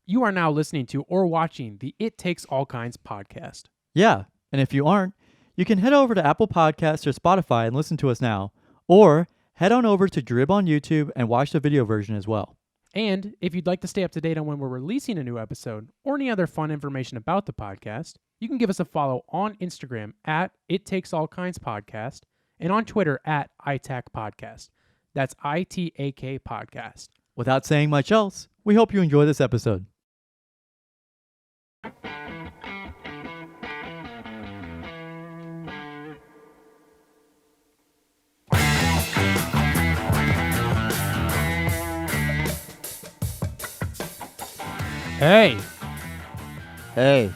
You are now listening to or watching the It Takes All Kinds podcast. Yeah, and if you aren't, you can head over to Apple Podcasts or Spotify and listen to us now. Or head on over to Drib on YouTube and watch the video version as well. And if you'd like to stay up to date on when we're releasing a new episode or any other fun information about the podcast, you can give us a follow on Instagram at It Takes All Kinds Podcast and on Twitter at ITAK Podcast. That's ITAK Podcast. Without saying much else, we hope you enjoy this episode. Hey. Hey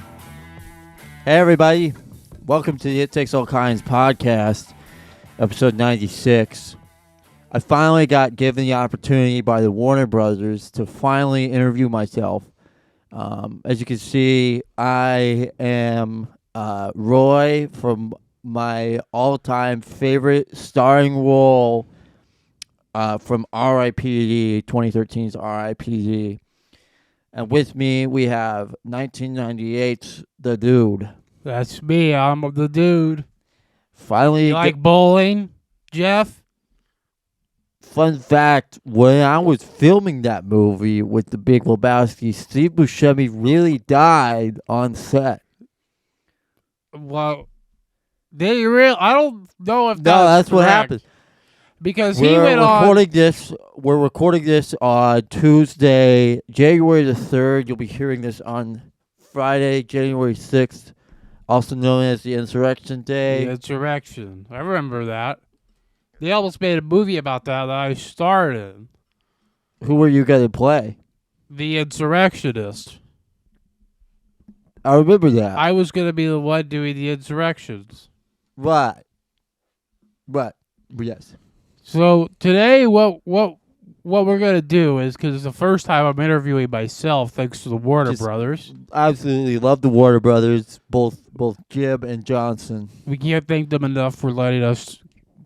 everybody, welcome to the It Takes All Kinds podcast, episode 96. I finally got given the opportunity by the Warner Brothers to finally interview myself. As you can see, I am Roy from my all-time favorite starring role from R.I.P.D., 2013's R.I.P.D. And with me, we have 1998's The Dude. That's me. I'm the dude. Finally, You like bowling, Jeff? fun fact, when I was filming that movie with the Big Lebowski, Steve Buscemi really died on set. Well, did he really? I don't know if No, that's what correct. happened. Because he went on. We're recording this on Tuesday, January the 3rd. You'll be hearing this on Friday, January 6th, also known as the Insurrection Day. The Insurrection. I remember that. They almost made a movie about that I starred in. Who were you going to play? The Insurrectionist. I remember that. I was going to be the one doing the insurrections. Right. Yes. So today, what we're going to do is, because it's the first time I'm interviewing myself, thanks to the Warner Brothers. Absolutely love the Warner Brothers, both Jim and Johnson. We can't thank them enough for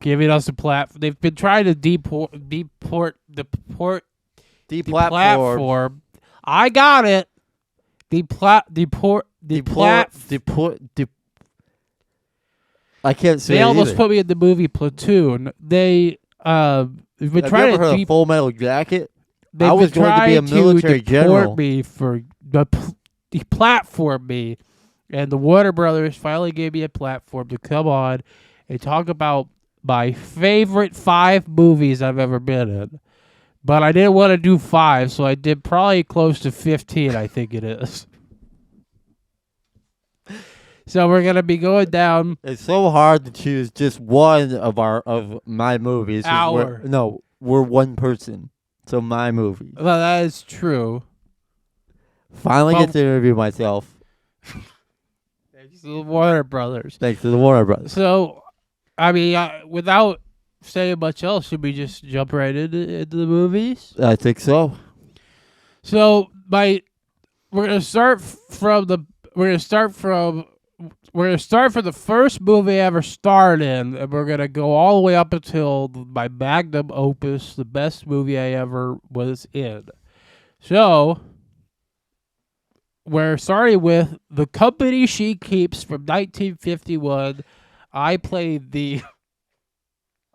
giving us a platform. They've been trying to deplatform. I got it. I can't say They it almost either. put me in the movie Platoon. They've been Have you trying ever heard to of Full Metal Jacket? they've I was been going to be a trying military general. Me for deplatform me, and the Warner Brothers finally gave me a platform to come on and talk about my favorite 5 movies I've ever been in. But I didn't want to do 5, so I did probably close to 15, I think it is. So we're going to be going down. It's so hard to choose just one of my movies. We're one person. So my movies. Well, that is true. Finally get to interview myself. Thanks to the Warner Brothers. Thanks to the Warner Brothers. So, I mean, without saying much else, should we just jump right into the movies? I think so. So, we're gonna start from the first movie I ever starred in, and we're gonna go all the way up until my magnum opus, the best movie I ever was in. So, we're starting with The Company She Keeps from 1951. I played the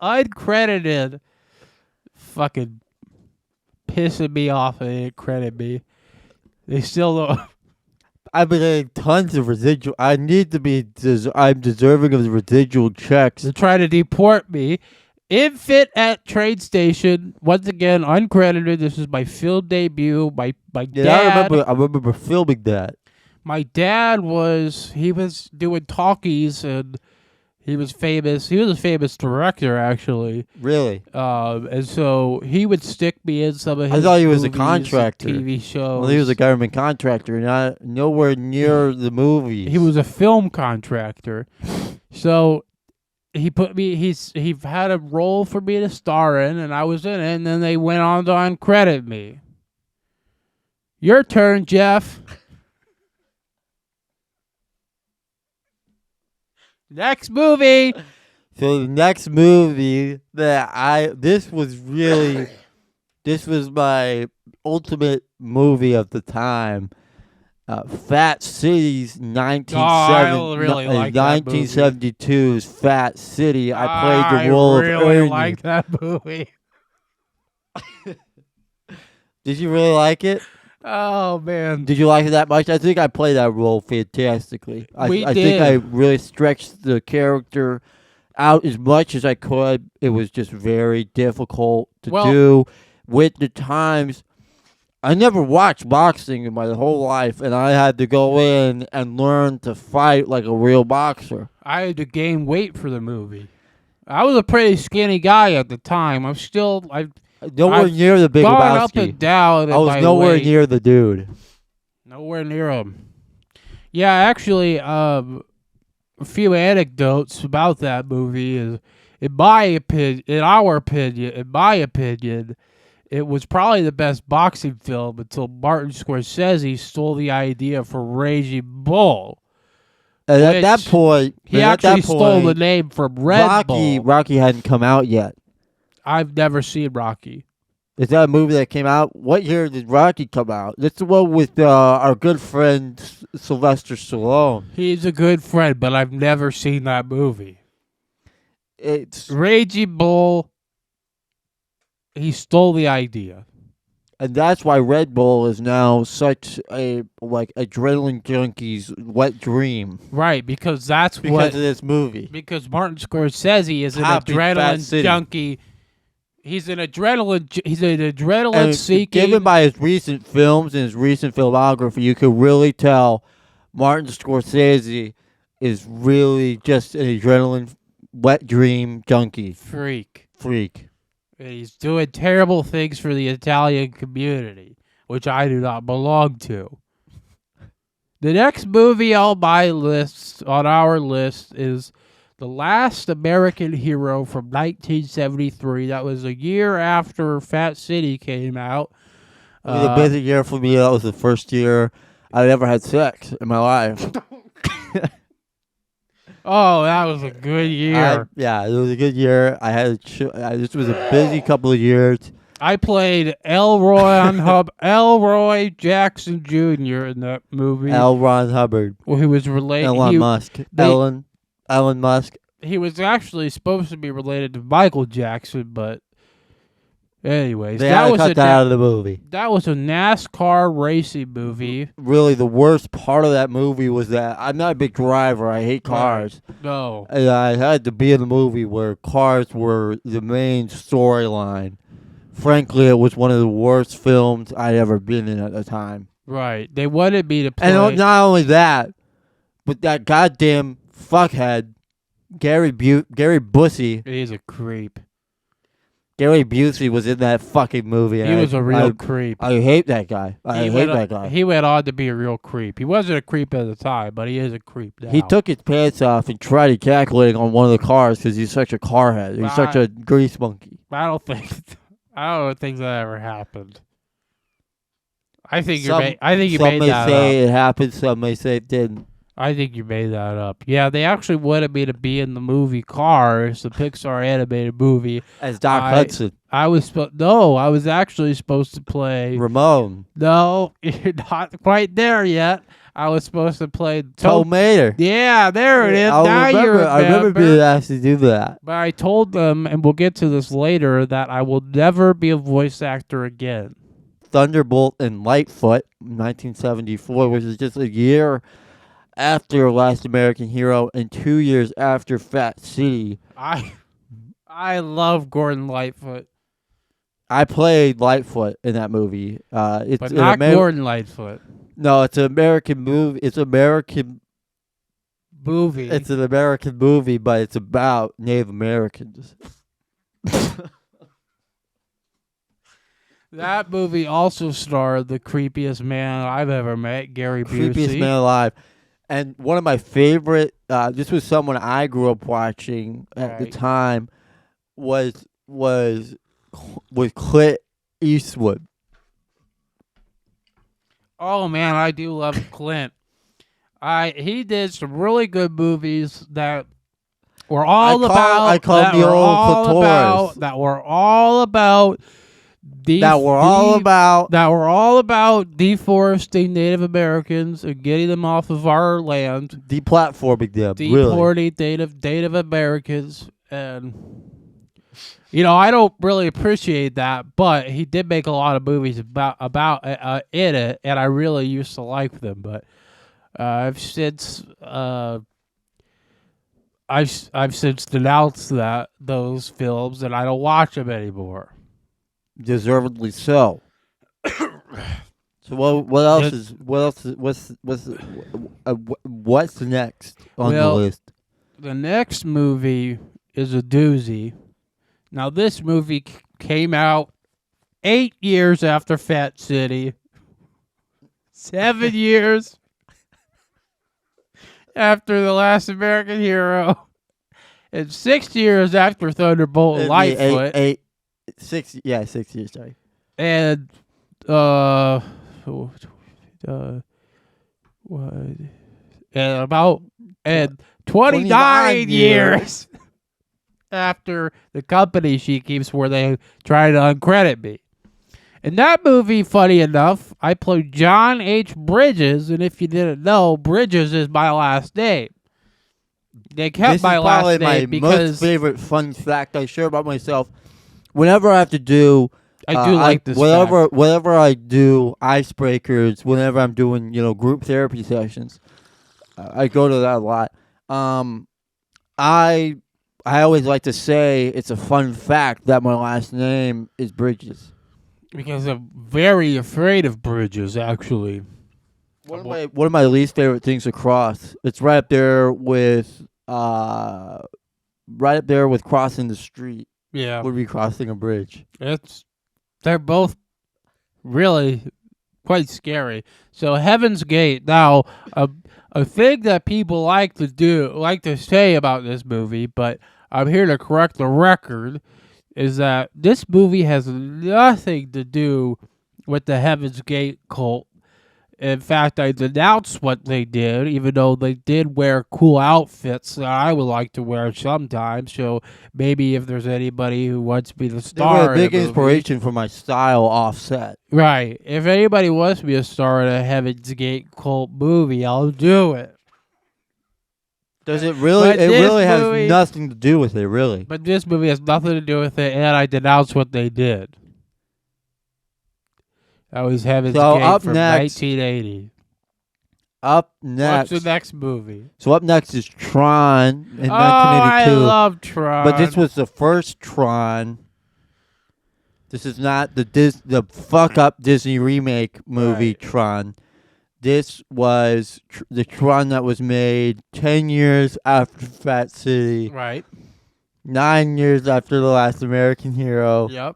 uncredited, fucking pissing me off they didn't credit me. They still don't. I've been getting tons of residual. I'm deserving of the residual checks. They're trying to deport me. Infant at train station. Once again, uncredited. This is my film debut. My dad. I remember filming that. My dad was doing talkies, and he was famous. He was a famous director, actually. Really? And so he would stick me in some of his I thought he was a movies contractor. and TV shows. Well, he was a government contractor, not nowhere near the movies. He was a film contractor. So he put me. He had a role for me to star in, and I was in it. And then they went on to uncredit me. Your turn, Jeff. Next movie. So the next movie that this was my ultimate movie of the time. Fat City's I really like that movie. 1972's Fat City. I played the role of Ernie. I really like that movie. Did you really like it? Oh, man. Did you like it that much? I think I played that role fantastically. I did. think I really stretched the character out as much as I could. It was just very difficult to do with the times. I never watched boxing in my whole life, and I had to go in and learn to fight like a real boxer. I had to gain weight for the movie. I was a pretty skinny guy at the time. I've Nowhere near the Big gone up Lebowski. and down. I was nowhere near the dude. Nowhere near him. Yeah, actually, a few anecdotes about that movie is, in my opinion, it was probably the best boxing film until Martin Scorsese stole the idea for Raging Bull. And at that point, he actually stole the name from Red Bull. Rocky hadn't come out yet. I've never seen Rocky. Is that a movie that came out? What year did Rocky come out? That's the one with our good friend Sylvester Stallone. He's a good friend, but I've never seen that movie. It's Raging Bull. He stole the idea. And that's why Red Bull is now such a adrenaline junkie's wet dream. Right, because of this movie. Because Martin Scorsese is an adrenaline junkie. He's an adrenaline seeking. Given by his recent films and his recent filmography, you could really tell Martin Scorsese is really just an adrenaline wet dream junkie. Freak. And he's doing terrible things for the Italian community, which I do not belong to. The next movie on our list, is The Last American Hero from 1973. That was a year after Fat City came out. It was a busy year for me. That was the first year I'd ever had sex in my life. Oh, that was a good year. It was a good year. This was a busy couple of years. I played Elroy Jackson Jr. in that movie. L. Ron Hubbard. Well, he was related. Elon Musk. He was actually supposed to be related to Michael Jackson, but anyways, they had to cut that out of the movie. That was a NASCAR racing movie. Really, the worst part of that movie was that I'm not a big driver. I hate cars. Right. No. And I had to be in a movie where cars were the main storyline. Frankly, it was one of the worst films I'd ever been in at the time. Right. They wanted me to play. And not only that, but that goddamn fuckhead, Gary Busey. He's a creep. Gary Busey was in that fucking movie. He was a real creep. I hate that guy. He went on to be a real creep. He wasn't a creep at the time, but he is a creep now. He took his pants off and tried ejaculating on one of the cars because he's such a carhead. He's such a grease monkey. I don't think that ever happened. I think you made that up. Some may say it happened. Some may say it didn't. I think you made that up. Yeah, they actually wanted me to be in the movie Cars, the Pixar animated movie. As Doc Hudson. I was actually supposed to play Ramon. No, you're not quite there yet. I was supposed to play Tow Mater. Yeah, there it is. I remember being asked to do that. But I told them, and we'll get to this later, that I will never be a voice actor again. Thunderbolt and Lightfoot, 1974, which is just a year after Last American Hero and 2 years after Fat City. I love Gordon Lightfoot. I played Lightfoot in that movie. But not Gordon Lightfoot. No, it's an American movie. It's an American movie. It's an American movie, but it's about Native Americans. That movie also starred the creepiest man I've ever met, Gary Busey. Creepiest man alive. And one of my favorite, this was someone I grew up watching at the time, was Clint Eastwood. Oh man, I do love Clint. He did some really good movies that were all about that were all about deforesting Native Americans and getting them off of our land, deplatforming them. Really. deporting Native Americans, and I don't really appreciate that, but he did make a lot of movies about in it, and I really used to like them, but I've since denounced those films, and I don't watch them anymore. Deservedly so. So what's next on the list? The next movie is a doozy. Now, this movie came out 8 years after Fat City, 7 years after The Last American Hero, and 6 years after Thunderbolt and Lightfoot. 6 years, sorry. And and 29 years after the company she keeps, where they try to uncredit me. In that movie, funny enough, I played John H. Bridges, and if you didn't know, Bridges is my last name. They kept my last name because... This is probably my most favorite fun fact I share about myself. Whenever I have to do... I do like this whenever I do icebreakers, whenever I'm doing, group therapy sessions, I go to that a lot. I always like to say it's a fun fact that my last name is Bridges. Because I'm very afraid of bridges, actually. One of my least favorite things to cross. It's right up there with crossing the street. Yeah. Would be crossing a bridge. They're both really quite scary. So Heaven's Gate. Now, a thing that people like to say about this movie, but I'm here to correct the record, is that this movie has nothing to do with the Heaven's Gate cult. In fact, I denounced what they did, even though they did wear cool outfits that I would like to wear sometimes. So maybe if there's anybody who wants to be the star, they were a big inspiration for my style offset. Right. If anybody wants to be a star in a Heaven's Gate cult movie, I'll do it. Does it really? It really has nothing to do with it, really. But this movie has nothing to do with it, and I denounce what they did. That was Heaven's Gate from 1980. Up next. What's the next movie? So up next is Tron in 1982. I love Tron. But this was the first Tron. This is not the fuck up Disney remake movie, right. Tron. This was the Tron that was made 10 years after Fat City. Right. 9 years after The Last American Hero. Yep.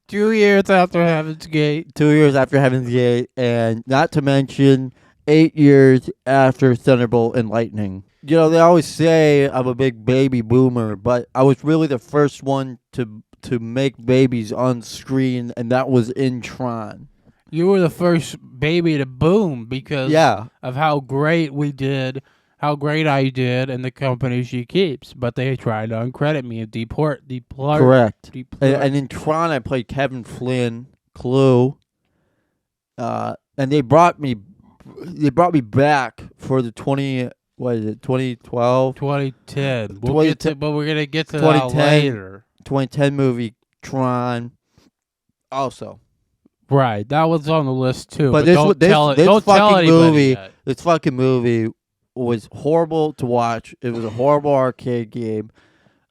2 years after Heaven's Gate. 2 years after Heaven's Gate. And not to mention 8 years after Thunderbolt and Lightning. They always say I'm a big baby boomer, but I was really the first one to make babies on screen, and that was in Tron. You were the first baby to boom because of how great we did, how great I did, and the company she keeps. But they tried to uncredit me and deport. Correct. And in Tron, I played Kevin Flynn, Clue, and they brought me back for the 2012? 2010. But we're gonna get to that later. 2010 movie Tron, also. Right, that was on the list too. But don't tell anybody yet. This fucking movie was horrible to watch. It was a horrible arcade game,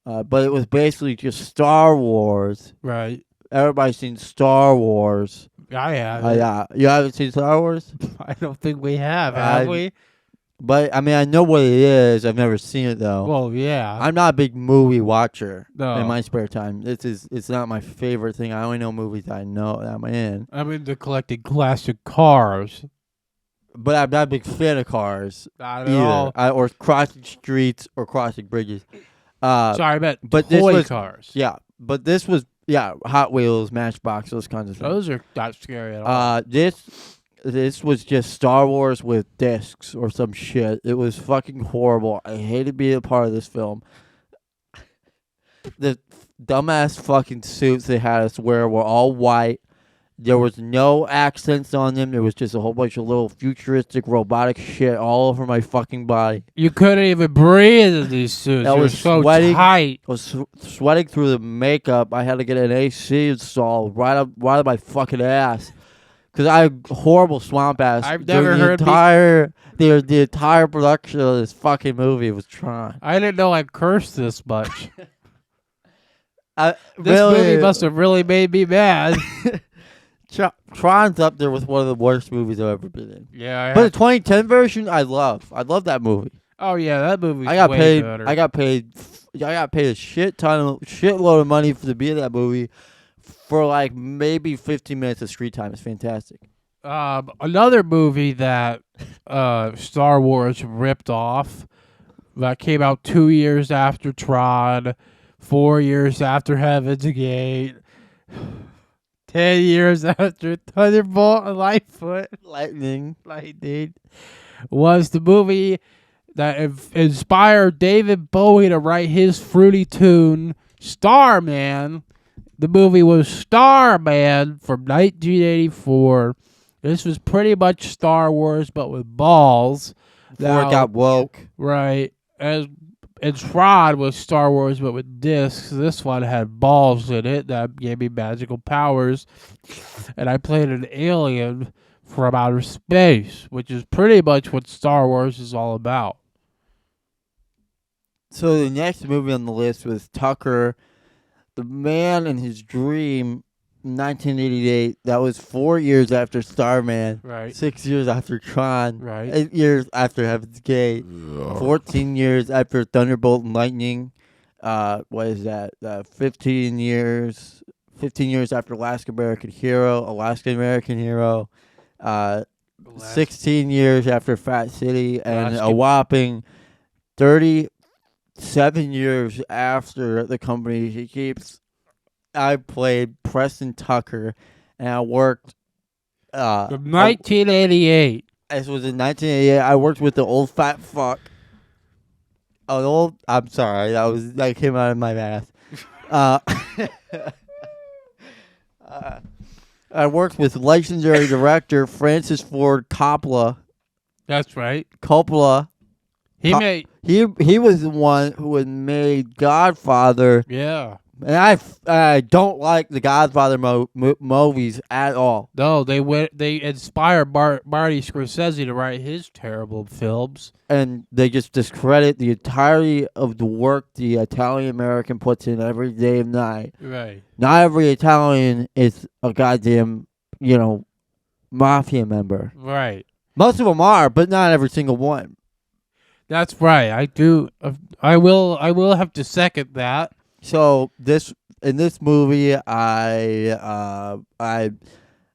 but it was basically just Star Wars. Right. Everybody's seen Star Wars. I have. Yeah, you haven't seen Star Wars? I don't think we have we? But I mean, I know what it is. I've never seen it though. Well, yeah. I'm not a big movie watcher in my spare time. It's not my favorite thing. I only know movies that I know that I'm in. I'm into collecting classic cars. But I'm not a big fan of cars not at all. Or crossing streets or crossing bridges. Sorry, I meant toy cars. Yeah, but this was Hot Wheels, Matchbox, those kinds of things. Those are not scary at all. This was just Star Wars with discs or some shit. It was fucking horrible. I hated being a part of this film. The dumbass fucking suits they had us wear were all white. There was no accents on them. There was just a whole bunch of little futuristic robotic shit all over my fucking body. You couldn't even breathe in these suits. I They were was so sweating. tight. I was sweating through the makeup. I had to get an AC installed right up my fucking ass. Because I had horrible swamp ass. I've during never the heard the entire production of this fucking movie was Tron. I didn't know I cursed this much. This Really, movie must have really made me mad. Tron's up there with one of the worst movies I've ever been in. Yeah. But the 2010 version, I love. I love that movie. Oh yeah, that movie's I got way paid. better. I got paid a shitload of money to be in that movie for like maybe 15 minutes of screen time. It's fantastic. Another movie that Star Wars ripped off that came out 2 years after Tron, 4 years after Heaven's Gate, 10 years after Thunderbolt and Lightning. Lightning, was the movie that inspired David Bowie to write his fruity tune, Starman. The movie was Starman from 1984. This was pretty much Star Wars, but with balls. Before it got woke. Right. And Tron was Star Wars, but with discs. This one had balls in it that gave me magical powers. And I played an alien from outer space, which is pretty much what Star Wars is all about. So the next movie on the list was Tucker, the Man in His Dream, 1988. That was 4 years after Starman. Right. 6 years after Tron. Right. 8 years after Heaven's Gate. 14 years after Thunderbolt and Lightning. What is that? 15 years. 15 years after Alaska American Hero. 16 years after Fat City, and a whopping 37 years after The Company He Keeps. I played Preston Tucker, and I worked. From 1988. This was in 1988. I worked with the old fat fuck. I'm sorry, that came out of my mouth. I worked with legendary director Francis Ford Coppola. That's right. Coppola. He made. He was the one who had made Godfather. Yeah. And I don't like the Godfather movies at all. No, they inspired Marty Scorsese to write his terrible films. And they just discredit the entirety of the work the Italian American puts in every day and night. Right. Not every Italian is a goddamn, mafia member. Right. Most of them are, but not every single one. That's right. I do. I will have to second that. So in this movie, I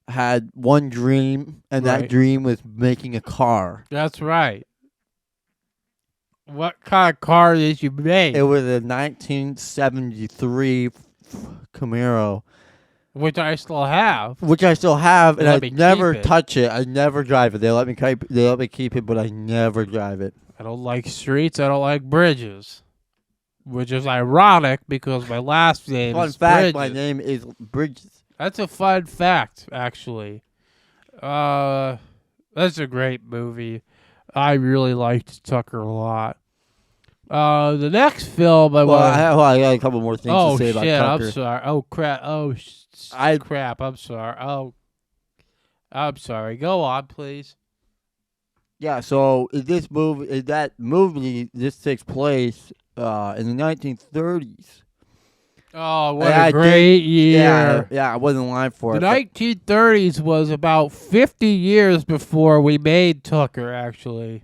had one dream, and that dream was making a car. That's right. What kind of car did you make? It was a 1973 Camaro, which I still have. and I me never keep it. touch it. I never drive it. They let me keep it, but I never drive it. I don't like streets. I don't like bridges. Which is ironic because my last name Fun is fact: Bridges. my name is Bridges. That's a fun fact, actually. That's a great movie. I really liked Tucker a lot. The next film I want. I got a couple more things to say about Tucker. I'm sorry. Oh crap. Crap. I'm sorry. Oh, I'm sorry. Go on, please. Yeah. So this movie, this takes place in the 1930s. Oh, what a great year. Yeah, I wasn't lying for it. The 1930s was about 50 years before we made Tucker, actually.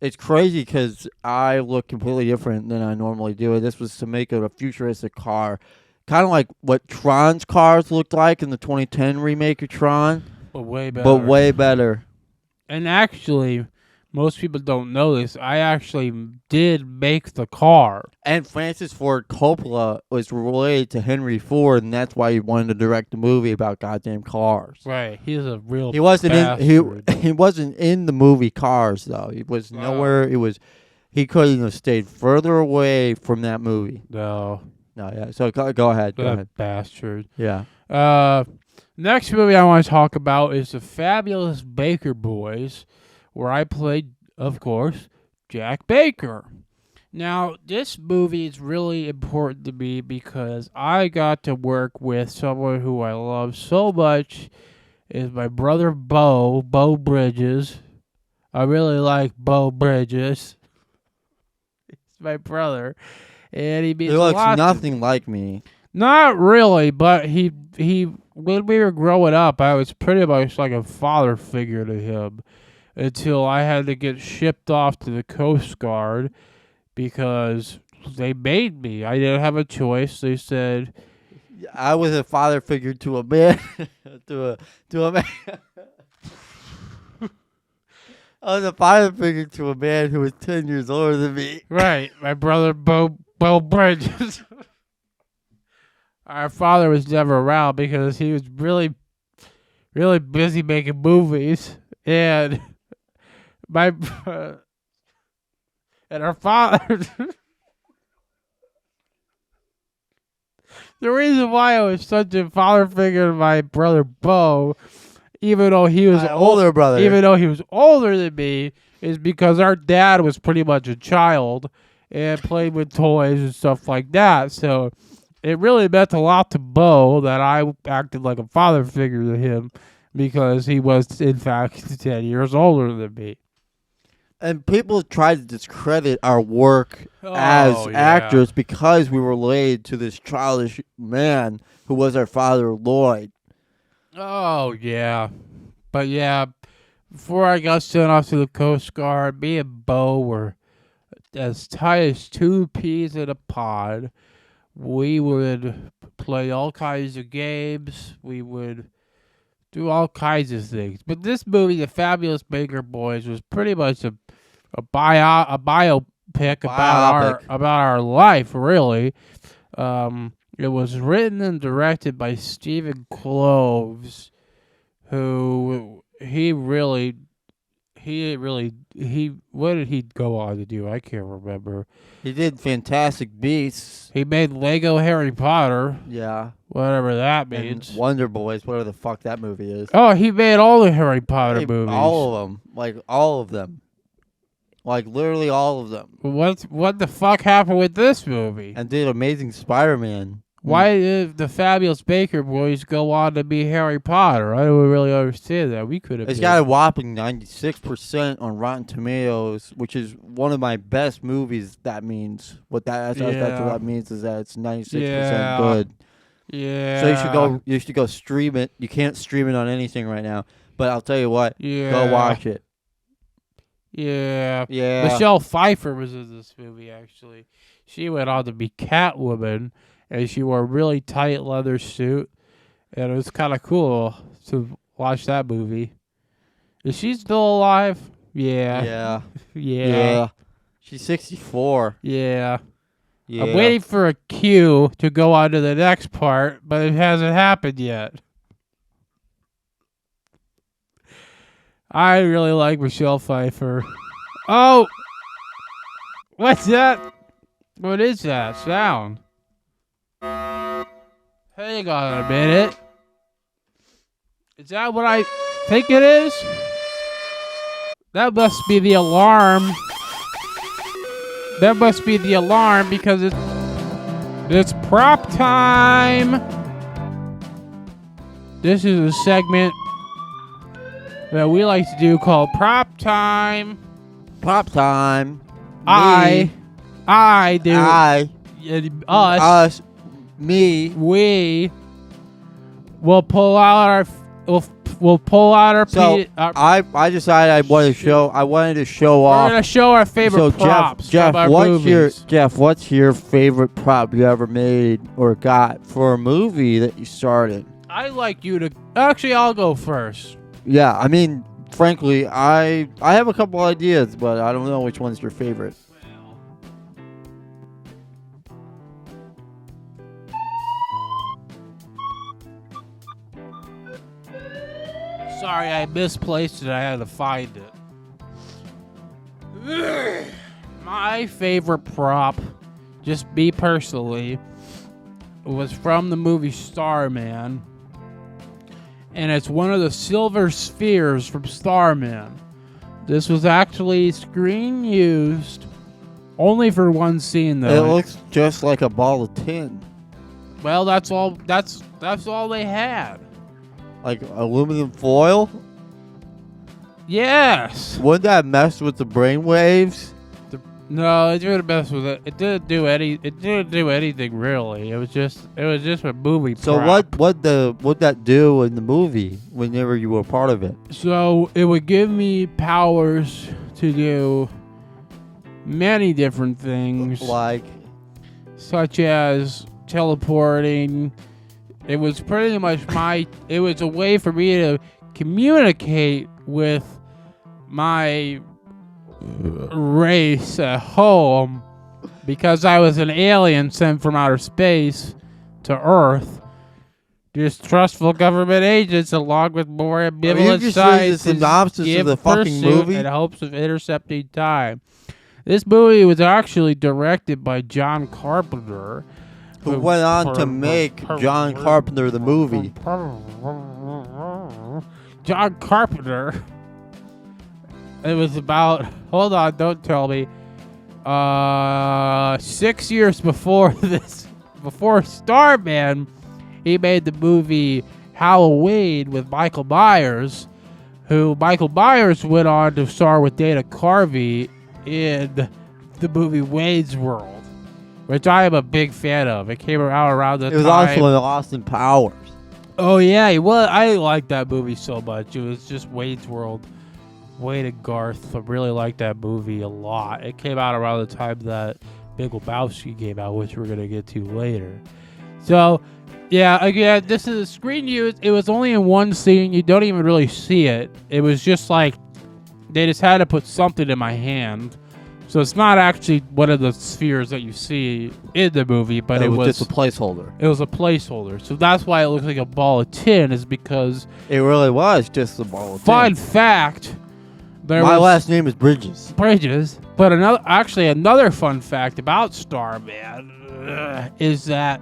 It's crazy because I look completely different than I normally do. This was to make a futuristic car. Kind of like what Tron's cars looked like in the 2010 remake of Tron. But way better. But way better. And actually, most people don't know this. I actually did make the car. And Francis Ford Coppola was related to Henry Ford, and that's why he wanted to direct a movie about goddamn cars. Right. He's a real He wasn't bastard. he wasn't in the movie Cars though. He was nowhere. He could have stayed further away from that movie. No. No, yeah. So go ahead. Go That ahead. bastard. Yeah. Next movie I want to talk about is The Fabulous Baker Boys, where I played, of course, Jack Baker. Now, this movie is really important to me because I got to work with someone who I love so much. Is my brother Bo Bridges. I really like Bo Bridges. He's my brother, and he means He a looks lot to nothing like me. Not really, but he when we were growing up, I was pretty much like a father figure to him until I had to get shipped off to the Coast Guard because they made me. I didn't have a choice. They said I was a father figure to a man, to a man. I was a father figure to a man who was 10 years older than me. right, my brother Bo Bridges. Our father was never around because he was really busy making movies, and my and our father. The reason why I was such a father figure to my brother Bo, even though he was My older brother. even though he was older than me, is because our dad was pretty much a child and played with toys and stuff like that. So it really meant a lot to Bo that I acted like a father figure to him because he was, in fact, 10 years older than me. And people try to discredit our work as Oh, yeah. actors because we were related to this childish man who was our father, Lloyd. Oh, yeah. But, yeah, before I got sent off to the Coast Guard, me and Bo were as tight as two peas in a pod. We would play all kinds of games. We would do all kinds of things. But this movie, The Fabulous Baker Boys, was pretty much a biopic about our life, really. It was written and directed by Stephen Kloves, who what did he go on to do? I can't remember. He did Fantastic Beasts. He made Lego Harry Potter, Yeah. whatever that And means. Wonder Boys, whatever the fuck that movie is. Oh, he made all the Harry Potter movies. All of them. Like, all of them. Like, literally all of them. What the fuck happened with this movie? And did Amazing Spider-Man. Why did the Fabulous Baker Boys go on to be Harry Potter? I don't really understand that. We could have. It's got a whopping 96% on Rotten Tomatoes, which is one of my best movies. That's what that means, is that it's 96% good. Yeah. So you should go stream it. You can't stream it on anything right now, but I'll tell you what. Yeah. Go watch it. Yeah. Yeah. Michelle Pfeiffer was in this movie, actually. She went on to be Catwoman, and she wore a really tight leather suit, and it was kind of cool to watch that movie. Is she still alive? Yeah. Yeah. Yeah. Yeah. She's 64. Yeah. Yeah. I'm waiting for a cue to go on to the next part, but it hasn't happened yet. I really like Michelle Pfeiffer. Oh! What's that? What is that sound? Hang on a minute. Is that what I think it is? That must be the alarm. That must be the alarm because it's prop time. This is a segment that we like to do called prop time. Prop time. I do. Us. Me. We will pull out our. We'll pull out our. So I decided I wanted to show we're off. gonna show our favorite props Jeff, from our movies. what's your favorite prop you ever made or got for a movie that you started? I'd like you to. Actually, I'll go first. Yeah, I mean, frankly, I have a couple ideas, but I don't know which one's your favorite. Sorry, I misplaced it. I had to find it. My favorite prop, just me personally, was from the movie Starman, and it's one of the silver spheres from Starman. This was actually screen used only for one scene, though. It looks just like a ball of tin. Well, that's all. That's all they had. Like aluminum foil? Yes. Wouldn't that mess with the brain waves? No, it didn't mess with it. It didn't do anything really. It was just a movie. So prop. what'd that do in the movie whenever you were part of it? So it would give me powers to do many different things, Like, such as teleporting. It was pretty much it was a way for me to communicate with my race at home, because I was an alien sent from outer space to Earth. Distrustful government agents, along with more ambivalent scientists, the synopsis of the fucking movie in hopes of intercepting time. This movie was actually directed by John Carpenter, who went on to make John Carpenter the movie. John Carpenter. It was about, hold on, don't tell me. 6 years before Starman, he made the movie Halloween with Michael Myers, who Michael Myers went on to star with Dana Carvey in the movie Wayne's World, which I am a big fan of. It came out around the time. It was also in Austin Powers. Oh yeah, well, I like that movie so much. It was just Wayne's World. Wayne and Garth, I really like that movie a lot. It came out around the time that Big Lebowski came out, which we're going to get to later. So, yeah, again, this is a screen use. It was only in one scene. You don't even really see it. It was just like they just had to put something in my hand. So it's not actually one of the spheres that you see in the movie, but it was just a placeholder. It was a placeholder. So that's why it looks like a ball of tin, is because... It really was just a ball of tin. Fun fact... My last name is Bridges. But another fun fact about Starman is that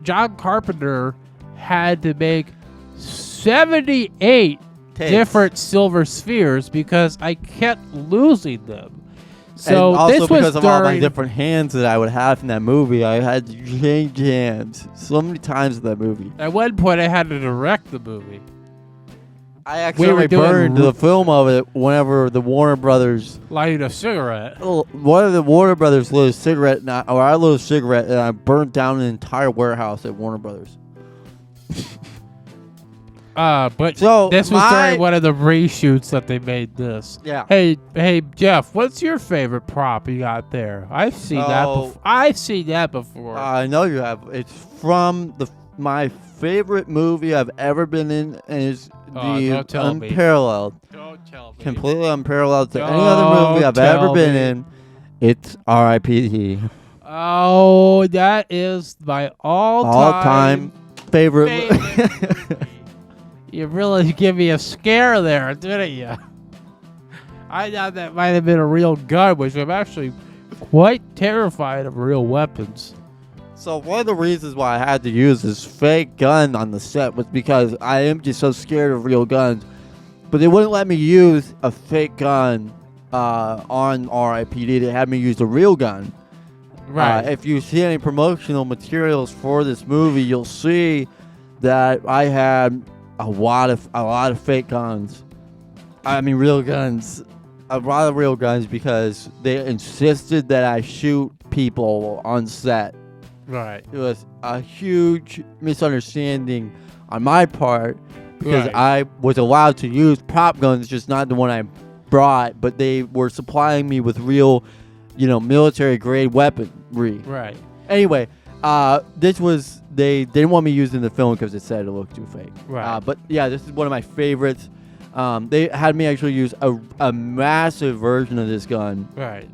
John Carpenter had to make 78 different silver spheres because I kept losing them. So and also this because was of all my different hands that I would have in that movie, I had to change hands so many times in that movie. At one point, I had to direct the movie. I actually burned the film of it whenever the Warner Brothers lighted a cigarette. One of the Warner Brothers lit a cigarette, I lit a cigarette, and I burned down an entire warehouse at Warner Brothers. But this was during one of the reshoots that they made this. Yeah. Hey, Jeff, what's your favorite prop you got there? I've seen that before. I know you have. It's from my favorite movie I've ever been in, and it's unparalleled. Don't tell me. Completely unparalleled to any other movie I've ever been in. It's R.I.P.D. Oh, that is my all-time favorite. You really give me a scare there, didn't you? I thought that might have been a real gun, which I'm actually quite terrified of real weapons. So one of the reasons why I had to use this fake gun on the set was because I am just so scared of real guns. But they wouldn't let me use a fake gun on R.I.P.D. They had me use a real gun. Right. If you see any promotional materials for this movie, you'll see that I had a lot of fake guns. I mean, real guns. A lot of real guns because they insisted that I shoot people on set. Right. It was a huge misunderstanding on my part because I was allowed to use prop guns, just not the one I brought, but they were supplying me with real, military grade weaponry. Right. Anyway, they didn't want me using the film because it said it looked too fake. Right. But yeah, this is one of my favorites. They had me actually use a massive version of this gun. Right.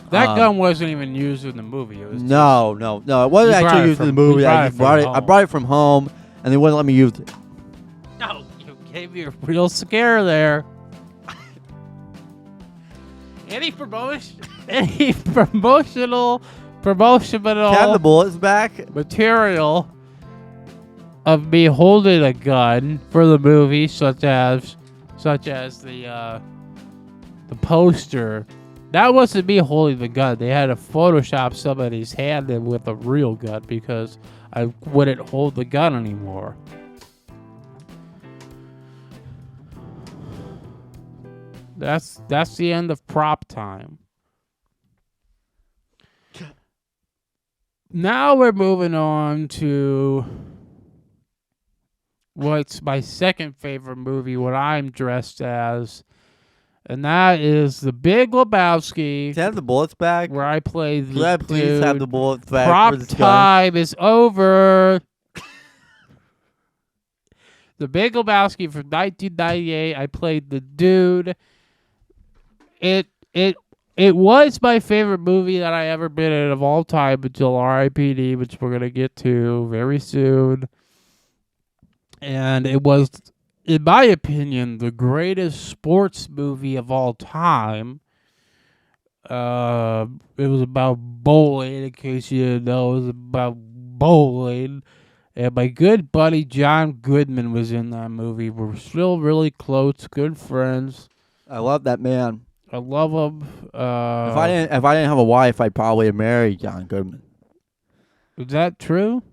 That gun wasn't even used in the movie. It was no. It wasn't actually used in the movie. I brought it from home, and they wouldn't let me use it. No, you gave me a real scare there. Any promotional promotional Have the bullets back. material of me holding a gun for the movie, such as the poster. That wasn't me holding the gun. They had to Photoshop somebody's hand in with a real gun because I wouldn't hold the gun anymore. That's the end of prop time. Now we're moving on to what's my second favorite movie, what I'm dressed as, and that is The Big Lebowski, Have the bullets back. where I play the Could I please have the bullets back prop for this gun? time is over. The Big Lebowski from 1998. I played the dude. It was my favorite movie that I ever been in of all time until R.I.P.D., which we're gonna get to very soon. And it was, in my opinion, the greatest sports movie of all time. It was about bowling, in case you didn't know. It was about bowling. And my good buddy John Goodman was in that movie. We're still really close, good friends. I love that man. I love him. If I didn't have a wife, I'd probably have married John Goodman. Is that true?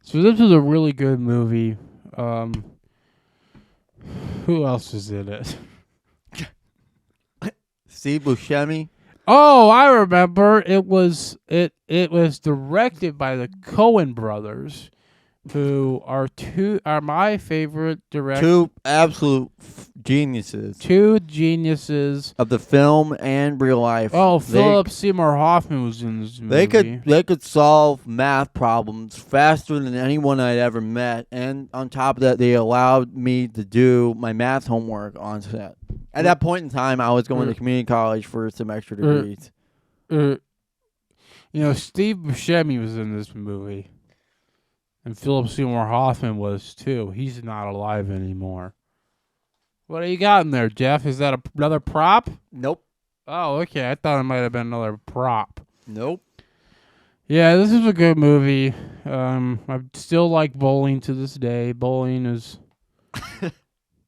So this was a really good movie. Who else is in it? Steve Buscemi. Oh, I remember. It was directed by the Coen brothers, who are my favorite directors. Two absolute geniuses Two geniuses. of the film and real life. Oh, Philip Seymour Hoffman was in this movie. They could solve math problems faster than anyone I'd ever met, and on top of that, they allowed me to do my math homework on set. At that point in time, I was going to community college for some extra degrees. Steve Buscemi was in this movie. And Philip Seymour Hoffman was too. He's not alive anymore. What do you got in there, Jeff? Is that another prop? Nope. Oh, okay. I thought it might have been another prop. Nope. Yeah, this is a good movie. I still like bowling to this day. Bowling is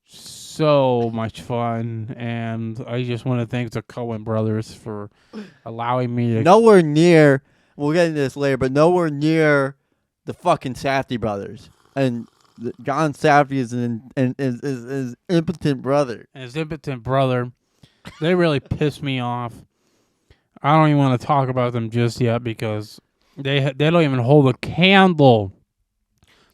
so much fun, and I just want to thank the Coen brothers for allowing me to. Nowhere near. We'll get into this later, but nowhere near the fucking Safdie brothers. And John Safdie is his impotent brother. His impotent brother. They really piss me off. I don't even want to talk about them just yet because they don't even hold a candle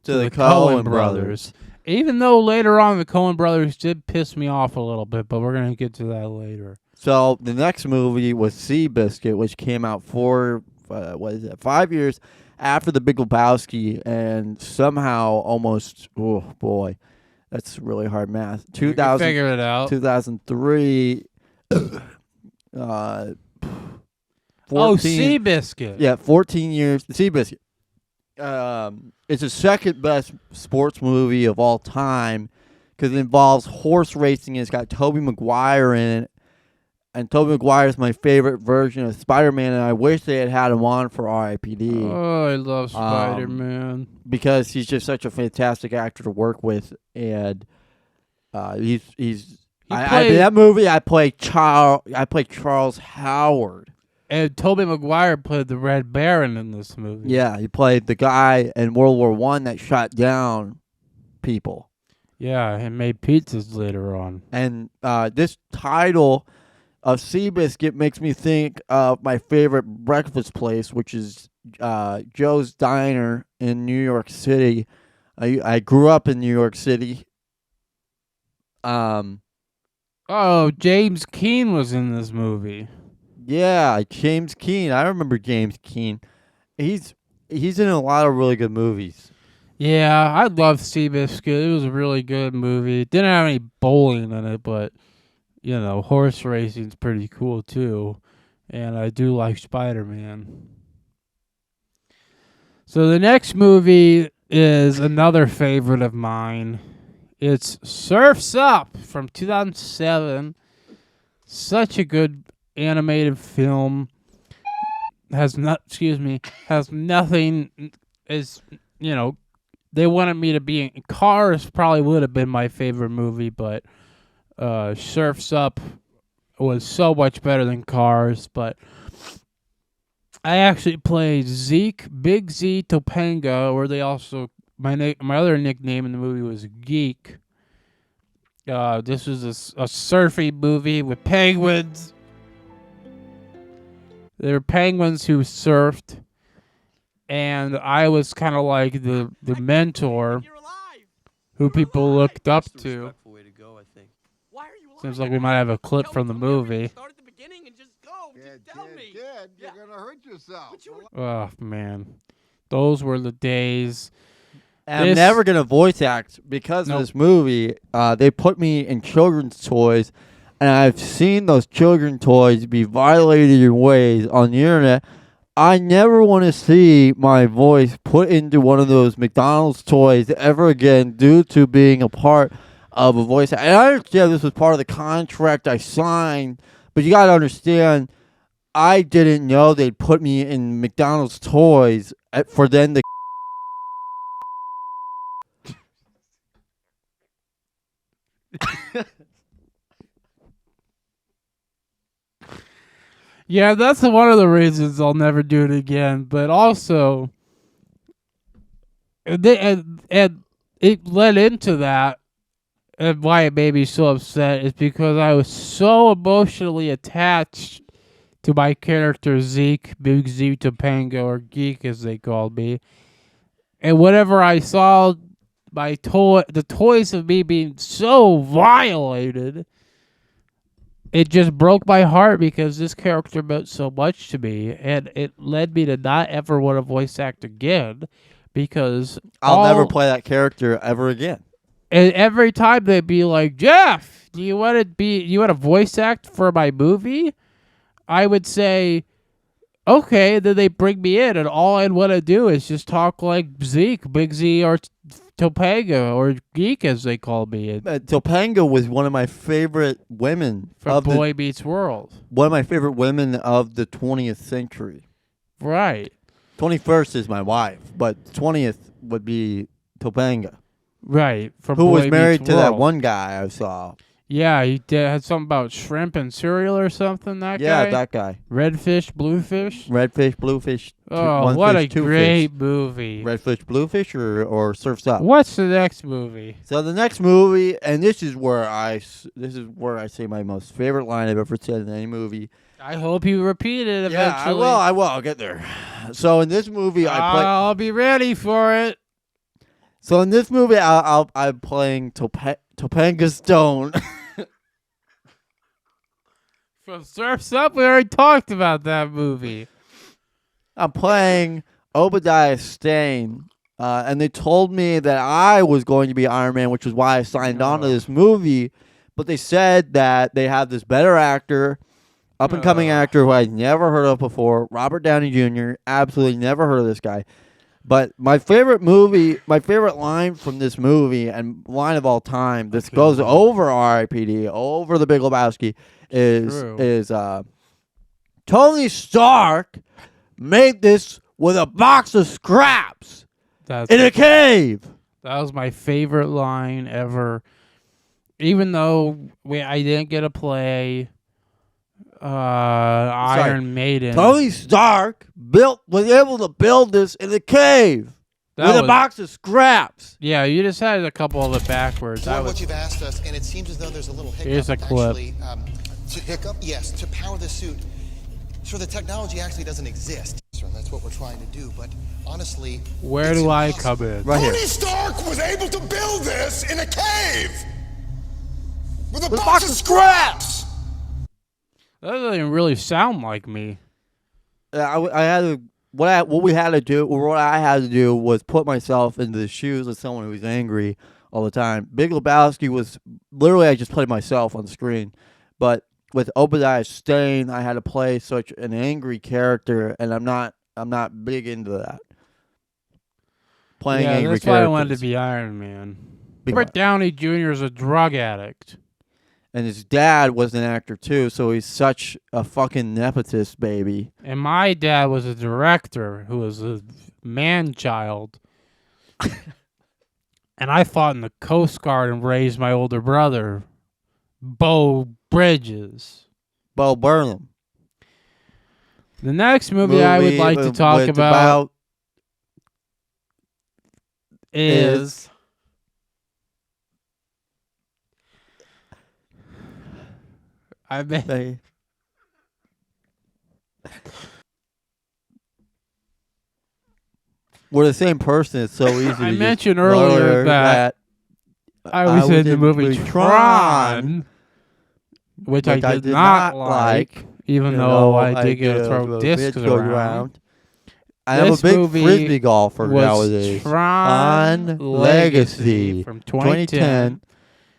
to the Coen brothers. Even though later on the Coen brothers did piss me off a little bit, but we're going to get to that later. So the next movie was Seabiscuit, which came out 5 years after The Big Lebowski, and somehow almost, oh boy, that's really hard math. 2000, figure it out. 2003. 14, Seabiscuit. Yeah, 14 years. Seabiscuit. It's the second best sports movie of all time because it involves horse racing. It's got Tobey Maguire in it. And Tobey Maguire is my favorite version of Spider-Man, and I wish they had him on for R.I.P.D. Oh, I love Spider-Man. Because he's just such a fantastic actor to work with, and in that movie I play Charles Howard. And Tobey Maguire played the Red Baron in this movie. Yeah, he played the guy in World War I that shot down people. Yeah, and made pizzas later on. And this title of Seabiscuit makes me think of my favorite breakfast place, which is Joe's Diner in New York City. I grew up in New York City. James Keane was in this movie. Yeah, James Keane. I remember James Keane. He's in a lot of really good movies. Yeah, I love Seabiscuit. It was a really good movie. It didn't have any bowling in it, but horse racing's pretty cool too. And I do like Spider-Man. So the next movie is another favorite of mine. It's Surf's Up from 2007. Such a good animated film has nothing is, they wanted me to be in Cars probably would have been my favorite movie, but Surf's Up was so much better than Cars. But I actually played Zeke, Big Z Topanga, or they also my other nickname in the movie was Geek. This was a surfy movie with penguins. There were penguins who surfed, and I was kind of like the mentor who people looked up to. Seems like we might have a clip from the movie. Start at the beginning and just go. Just tell me. Kid, you're gonna hurt yourself. Oh man, those were the days. And I'm never gonna voice act because of this movie. They put me in children's toys, and I've seen those children's toys be violated in ways on the internet. I never want to see my voice put into one of those McDonald's toys ever again due to being a part of a voice. And I understand this was part of the contract I signed, but you got to understand, I didn't know they'd put me in McDonald's toys for them to. Yeah, that's one of the reasons I'll never do it again. But also, and it led into that, and why it made me so upset is because I was so emotionally attached to my character Zeke, Big Z Topanga, or Geek as they called me. And whenever I saw the toys of me being so violated, it just broke my heart because this character meant so much to me, and it led me to not ever want to voice act again because I'll never play that character ever again. And every time they'd be like, "Jeff, do you want to voice act for my movie?" I would say, "Okay." Then they bring me in, and all I'd want to do is just talk like Zeke, Big Z, or Topanga, or Geek as they call me. Topanga was one of my favorite women from Boy Meets World. One of my favorite women of the 20th century. Right. 21st is my wife, but 20th would be Topanga. Right. From who was married to that one guy I saw. Yeah, he had something about shrimp and cereal or something, that guy? Yeah, that guy. Redfish, Bluefish? Redfish, Bluefish. Oh, what a great movie. Redfish, Bluefish, or Surf's Up? What's the next movie? So the next movie, and this is where I say my most favorite line I've ever said in any movie. I hope you repeat it eventually. Yeah, I will. I'll get there. So in this movie, I'll be ready for it. So in this movie, I'm playing Topanga Stone. From Surf's Up, we already talked about that movie. I'm playing Obadiah Stane, and they told me that I was going to be Iron Man, which is why I signed on to this movie. But they said that they have this better actor, up-and-coming actor who I'd never heard of before, Robert Downey Jr. Absolutely never heard of this guy. But my favorite line from this movie, and line of all time, this goes over R.I.P.D., over The Big Lebowski, is Tony Stark made this with a box of scraps in a cave. That was my favorite line ever. Even though I didn't get to play Iron Maiden. Tony Stark was able to build this in a cave with a box of scraps. Yeah, you just had a couple of it backwards. What you've asked us, and it seems as though there's a little hiccup. Here's a clip. Actually, hiccup? Yes, to power the suit. So the technology actually doesn't exist. And that's what we're trying to do, but honestly... Where do I come in? Right here. Tony Stark was able to build this in a cave with a box of scraps. That doesn't even really sound like me. I had to. What I had to do was put myself into the shoes of someone who's angry all the time. Big Lebowski was literally I just played myself on the screen, but with Obadiah Stane, I had to play such an angry character, and I'm not big into that. Playing angry characters. That's why I wanted to be Iron Man. Robert Downey Jr. is a drug addict. And his dad was an actor too, so he's such a fucking nepotist baby. And my dad was a director who was a man-child. And I fought in the Coast Guard and raised my older brother, Bo Bridges. Bo Burnham. The next movie I would like to talk about is I bet we're the same person. It's so easy. I to mentioned just earlier blur that I was in the movie Tron, which I did not like, even though I did get to throw discs around. I am a This big movie frisbee golfer was nowadays. Tron Legacy from 2010.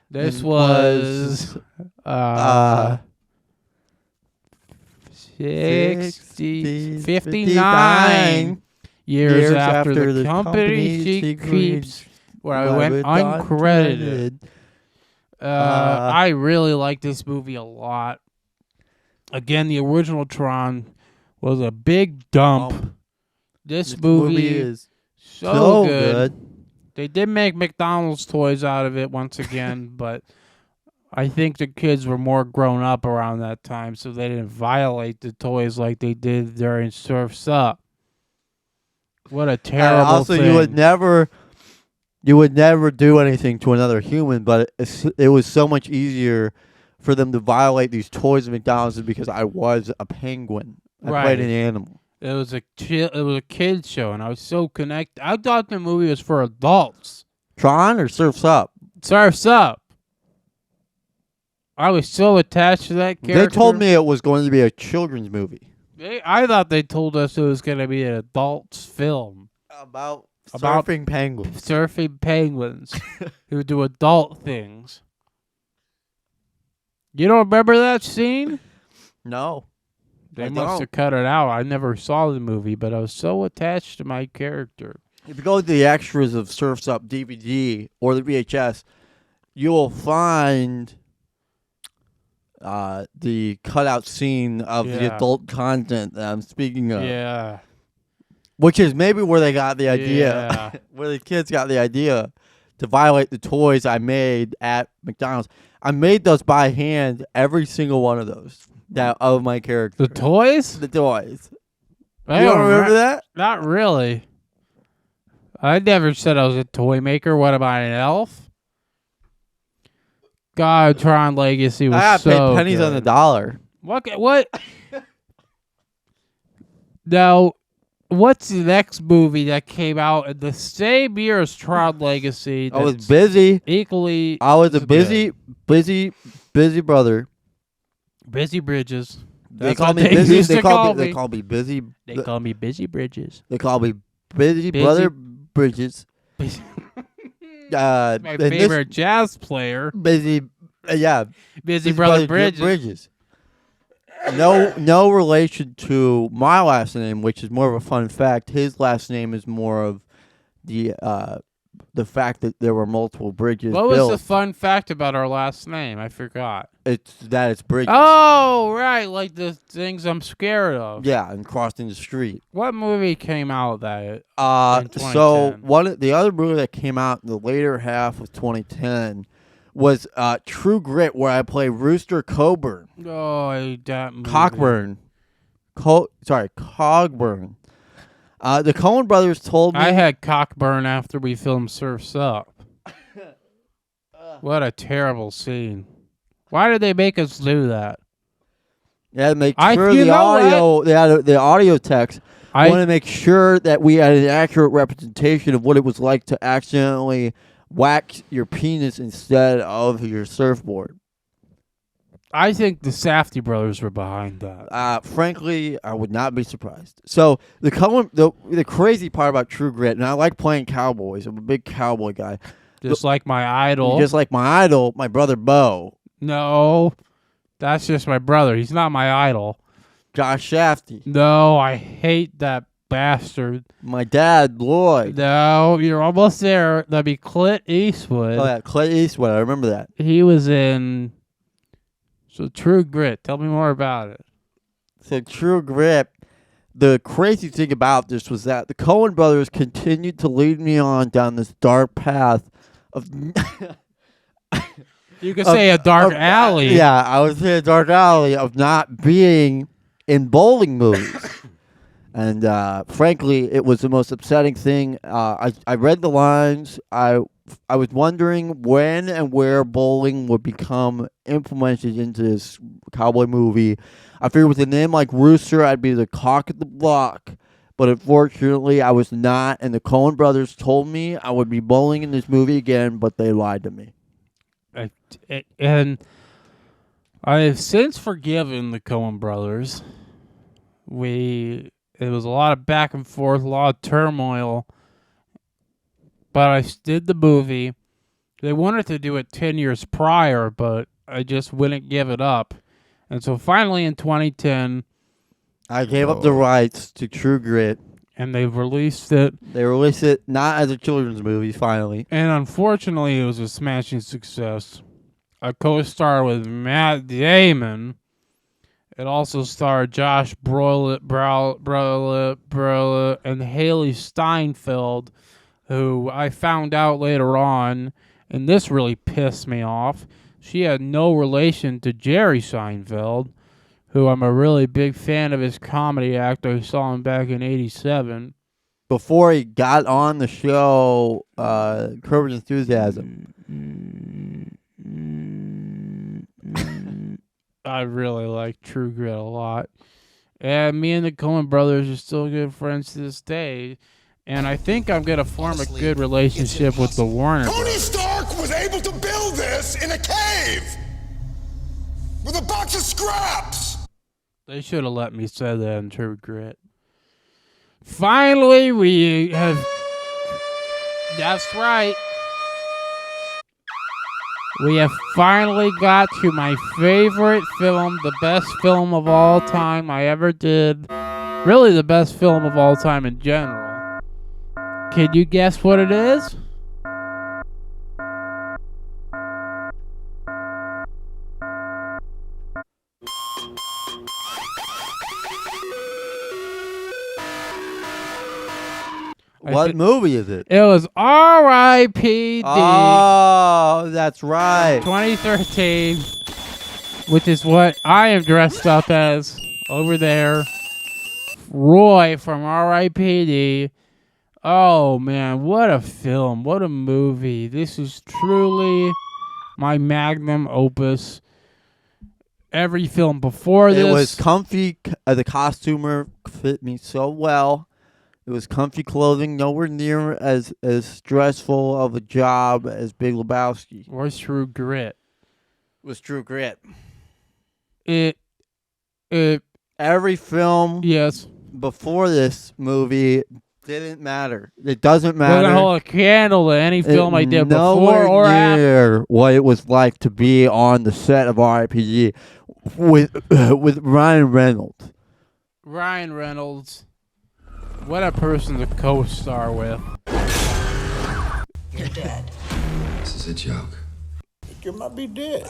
This was 59 years after the company she keeps, where I went uncredited. I really like this movie a lot. Again, the original Tron was a big dump. This movie is so good. They did make McDonald's toys out of it once again, but I think the kids were more grown up around that time, so they didn't violate the toys like they did during Surf's Up. What a terrible also, thing. you would never do anything to another human, but it was so much easier for them to violate these toys at McDonald's because I was a penguin. I played an animal. It was a kids show, and I was so connected. I thought the movie was for adults. Tron or Surf's Up? Surf's Up. I was so attached to that character. They told me it was going to be a children's movie. I thought they told us it was going to be an adult's film. About surfing penguins. Surfing penguins who do adult things. You don't remember that scene? No. They I must don't. have cut it out. I never saw the movie, but I was so attached to my character. If you go to the extras of Surf's Up DVD or the VHS, you will find the cutout scene of the adult content that I'm speaking of. Yeah. Which is maybe where they got the idea, Yeah. where the kids got the idea to violate the toys I made at McDonald's. I made those by hand, every single one of those of my character. The toys? The toys. I You don't remember that? Not really. I never said I was a toy maker. What am I, an elf? God, Tron Legacy was I so paid pennies good. on the dollar. What? Now, what's the next movie that came out in the same year as Tron Legacy? I was busy. Equally. I was a good? busy brother. Busy Bridges. They That's call what me they busy. used They to call me. me. They call me busy. They call me Busy Bridges. They call me busy brother Bridges. My and this favorite jazz player. busy. Yeah. Busy Brother Bridges. Bridges. No relation to my last name, which is more of a fun fact. His last name is more of the fact that there were multiple bridges What was built. the fun fact about our last name? I forgot. It's bridges. Oh, right. Like the things I'm scared of. Yeah, and crossing the street. What movie came out that? In So 2010? the other movie that came out in the later half of 2010 was True Grit, where I play Rooster Coburn. Oh, I hate that movie. Cogburn. Cogburn. The Coen brothers told me I had cockburn after we filmed Surf's Up. What a terrible scene. Why did they make us do that? they had to make I- sure you the know audio they had the audio text I wanted to make sure that we had an accurate representation of what it was like to accidentally whack your penis instead of your surfboard. I think the Safdie brothers were behind that. Frankly, I would not be surprised. So the crazy part about True Grit, and I like playing cowboys. I'm a big cowboy guy. Just like my idol. Just like my idol, my brother Bo, No, that's just my brother. He's not my idol. Josh Shafty, No, I hate that bastard. my dad Lloyd. No, you're almost there. That'd be Clint Eastwood. Oh yeah, Clay Eastwood. I remember that. He was in So True Grit. Tell me more about it. So True Grit, the crazy thing about this was that the Coen brothers continued to lead me on down this dark path of You could say a dark alley. Yeah, I would say a dark alley of not being in bowling movies. And frankly, it was the most upsetting thing. I read the lines. I was wondering when and where bowling would become implemented into this cowboy movie. I figured with a name like Rooster, I'd be the cock of the block. But unfortunately, I was not. And the Coen brothers told me I would be bowling in this movie again, but they lied to me. And I have since forgiven the Coen brothers. It was a lot of back and forth, a lot of turmoil. But I did the movie. They wanted to do it 10 years prior, but I just wouldn't give it up. And so finally in 2010... I gave up the rights to True Grit. And they've released it. They released it not as a children's movie, finally. And unfortunately, it was a smashing success. I co-starred with Matt Damon. It also starred Josh Brolin and Haley Steinfeld, who I found out later on, and this really pissed me off. She had no relation to Jerry Seinfeld, who I'm a really big fan of his comedy act. I saw him back in '87. Before he got on the show, Curb Your Enthusiasm. I really like True Grit a lot. And me and the Coen brothers are still good friends to this day. And I think I'm going to form a good relationship with the Warner Tony Brothers. Stark was able to build this in a cave with a box of scraps. They should have let me say that in True Grit. Finally, we have... That's right. We have finally got to my favorite film, the best film of all time I ever did. Really the best film of all time in general. Can you guess what it is? What movie is it? It was R.I.P.D. Oh, that's right. 2013, which is what I am dressed up as over there. Roy from R.I.P.D. Oh, man, what a film. What a movie. This is truly my magnum opus. Every film before this. It was comfy. The costumer fit me so well. It was comfy clothing, nowhere near as stressful of a job as Big Lebowski. Or True Grit. It was True Grit. Every film yes before this movie didn't matter. It doesn't matter. Doesn't hold a candle to any film I did before or after. What it was like to be on the set of R.I.P.D. with Ryan Reynolds. Ryan Reynolds. What a person to co-star with. You're dead. This is a joke. You might be dead.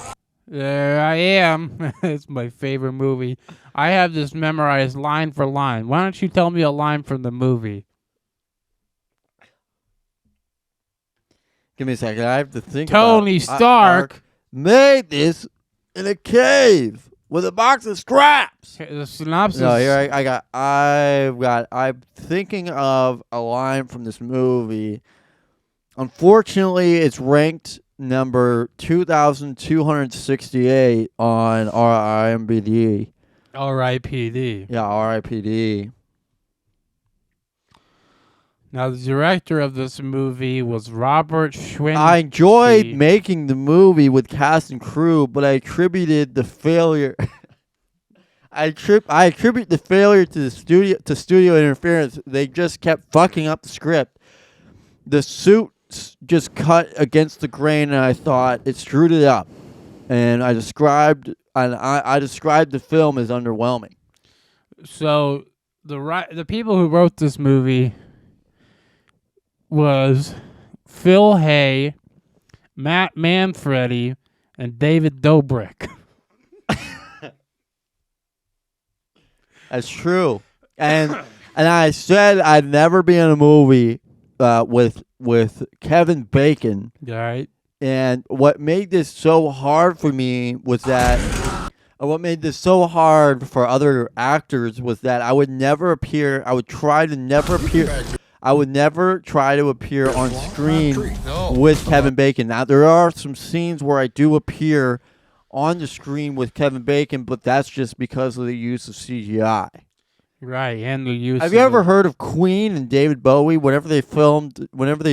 There I am. It's my favorite movie. I have this memorized line for line. Why don't you tell me a line from the movie? Give me a second. I have to think. Tony Stark made this in a cave with a box of scraps. The synopsis. No, here I'm thinking of a line from this movie. Unfortunately, it's ranked number 2,268 on IMDb. R.I.P.D. Yeah, R.I.P.D. Now, the director of this movie was Robert Schwinn. I enjoyed making the movie with cast and crew, but I attributed the failure. I attribute the failure to the studio interference. They just kept fucking up the script. The suits just cut against the grain, and I thought it screwed it up. And I described the film as underwhelming. So the people who wrote this movie was Phil Hay, Matt Manfredi, and David Dobrik. That's true. And I said I'd never be in a movie with Kevin Bacon. Right. And what made this so hard for me was that, or what made this so hard for other actors was that I would never appear. I would try to never appear. I would never try to appear on screen with Kevin Bacon. Now there are some scenes where I do appear on the screen with Kevin Bacon, but that's just because of the use of CGI. Right, and the use. Have you ever heard of Queen and David Bowie? Whenever they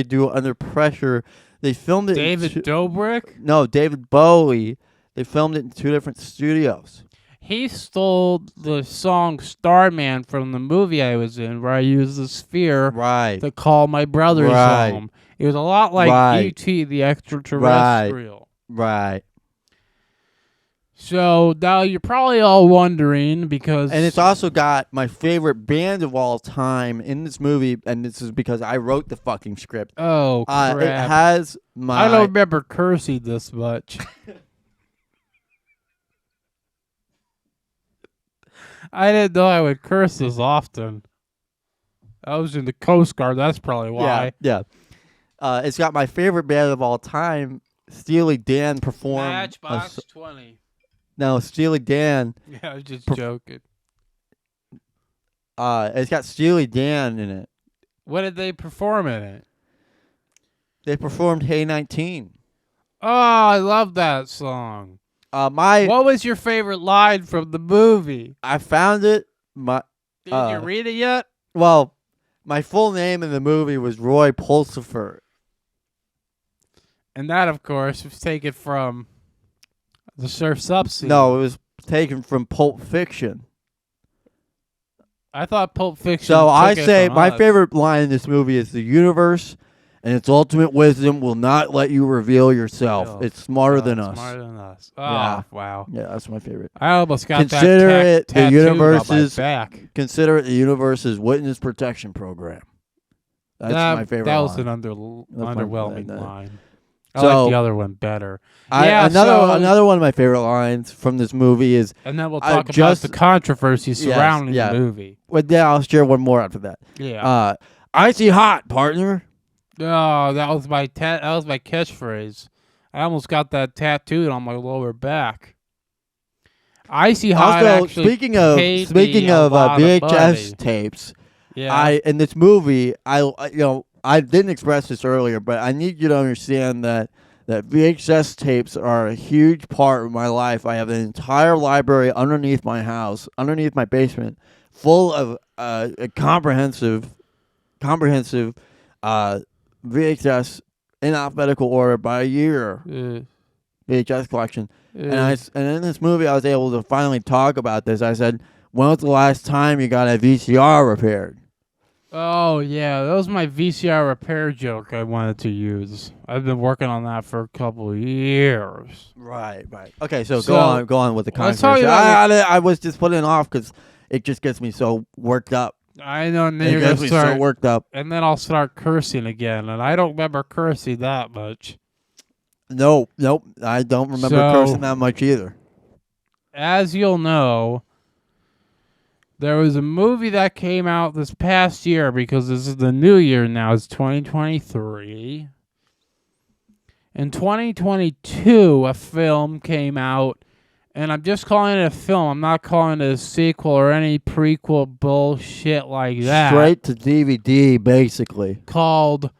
do Under Pressure, they filmed it. David Dobrik? No, David Bowie. They filmed it in 2 different studios. He stole the song Starman from the movie I was in, where I used the sphere to call my brothers home. It was a lot like E.T. the Extraterrestrial. Right. So now you're probably all wondering because... And it's also got my favorite band of all time in this movie, and this is because I wrote the fucking script. Oh, crap. It has my... I don't remember cursing this much. I didn't know I would curse this often. I was in the Coast Guard. That's probably why. Yeah. It's got my favorite band of all time. Steely Dan performed... Matchbox 20. No, Steely Dan. Yeah, I was just joking. It's got Steely Dan in it. What did they perform in it? They performed Hey 19. Oh, I love that song. What was your favorite line from the movie? I found it. Did you read it yet? Well, my full name in the movie was Roy Pulsifer. And that, of course, was taken from the Surf's Up scene. No, it was taken from Pulp Fiction. I thought Pulp Fiction. So I took it say from my us. favorite line in this movie is the universe and its ultimate wisdom will not let you reveal yourself. It's smarter than us. Smarter than us. Oh, Yeah. wow. Yeah, that's my favorite. I almost got Consider that it the tattooed on my universe's back. Consider it the universe's witness protection program. That's my favorite That was line. an underwhelming line. I So, like the other one better. Another one of my favorite lines from this movie is, and then we'll talk about the controversy surrounding yes, the movie. Well, then I'll share one more after that. Yeah. Icy hot, partner. Oh, that was my catchphrase. I almost got that tattooed on my lower back. Icy hot. Also, actually speaking of paid me a lot of VHS money. tapes, Yeah. in this movie, I didn't express this earlier, but I need you to understand that VHS tapes are a huge part of my life. I have an entire library underneath my house, underneath my basement, full of a comprehensive VHS in alphabetical order by year VHS collection. And in this movie, I was able to finally talk about this. I said, "When was the last time you got a VCR repaired?" Oh, yeah. That was my VCR repair joke I wanted to use. I've been working on that for a couple of years. Right. Okay, so So, go on with the let's talk controversy. about I was just putting it off because it just gets me so worked up. I know, and then It you're going gets to me start... so worked up. And then I'll start cursing again, and I don't remember cursing that much. Nope. I don't remember cursing that much either. As you'll know, there was a movie that came out this past year because this is the new year now. It's 2023. In 2022, a film came out, and I'm just calling it a film. I'm not calling it a sequel or any prequel bullshit like that. Straight to DVD, basically. Called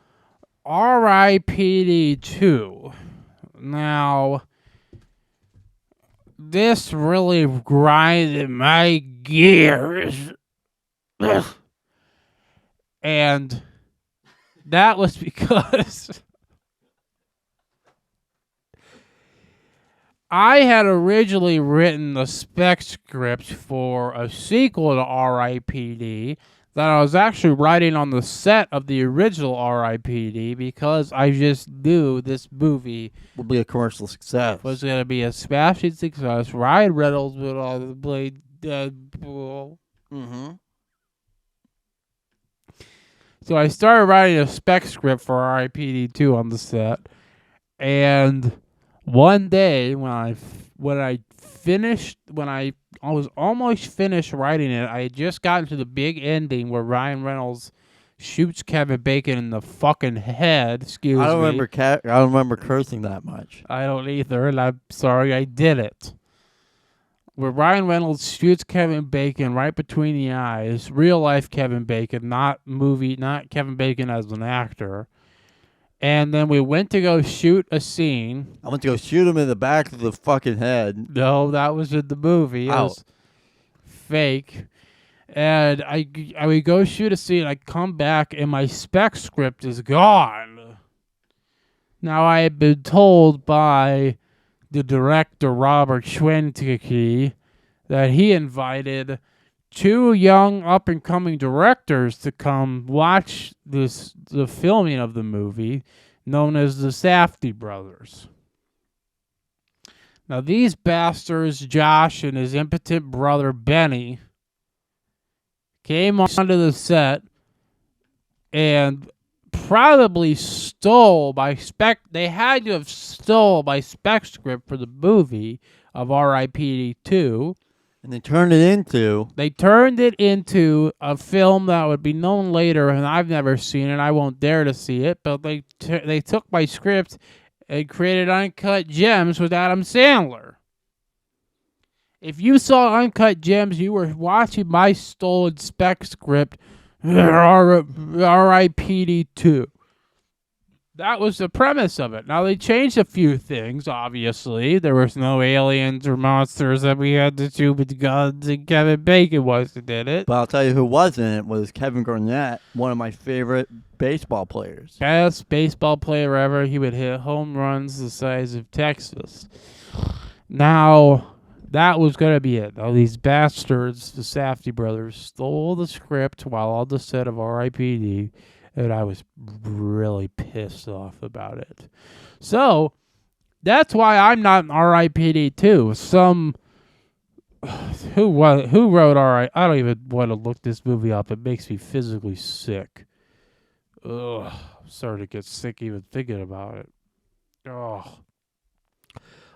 R.I.P.D. 2. Now, this really grinded my gears. And that was because I had originally written the spec script for a sequel to R.I.P.D. that I was actually writing on the set of the original R.I.P.D. because I just knew this movie will be a commercial success. Was going to be a smashing success. Ryan Reynolds would all play Deadpool. Mm-hmm. So I started writing a spec script for R.I.P.D. 2 on the set, and one day when I was almost finished writing it, I had just gotten to the big ending where Ryan Reynolds shoots Kevin Bacon in the fucking head. Excuse I don't me. remember. I don't remember cursing that much. I don't either, and I'm sorry I did it. Where Ryan Reynolds shoots Kevin Bacon right between the eyes, real life Kevin Bacon, not Kevin Bacon as an actor. And then we went to go shoot a scene. I went to go shoot him in the back of the fucking head. No, that was in the movie. It was fake. And I would go shoot a scene. I come back and my spec script is gone. Now I had been told by the director Robert Schwentke that he invited 2 young up-and-coming directors to come watch the filming of the movie, known as the Safdie brothers. Now these bastards, Josh and his impotent brother Benny, came onto the set and probably stole by spec. They had to have stole by spec script for the movie of R.I.P.D. 2. And they turned it into... They turned it into a film that would be known later, and I've never seen it. I won't dare to see it. But they took my script and created Uncut Gems with Adam Sandler. If you saw Uncut Gems, you were watching my stolen spec script, R.I.P.D. 2. That was the premise of it. Now, they changed a few things, obviously. There was no aliens or monsters that we had to shoot with guns, and Kevin Bacon wasn't in it. But I'll tell you who was in it was Kevin Garnett, one of my favorite baseball players. Best baseball player ever. He would hit home runs the size of Texas. Now, that was going to be it. Now, these bastards, the Safdie brothers, stole the script while on the set of R.I.P.D., and I was really pissed off about it. So, that's why I'm not in R.I.P.D. 2. Who wrote R.I.? I don't even want to look this movie up. It makes me physically sick. Ugh, I'm starting to get sick even thinking about it. Ugh.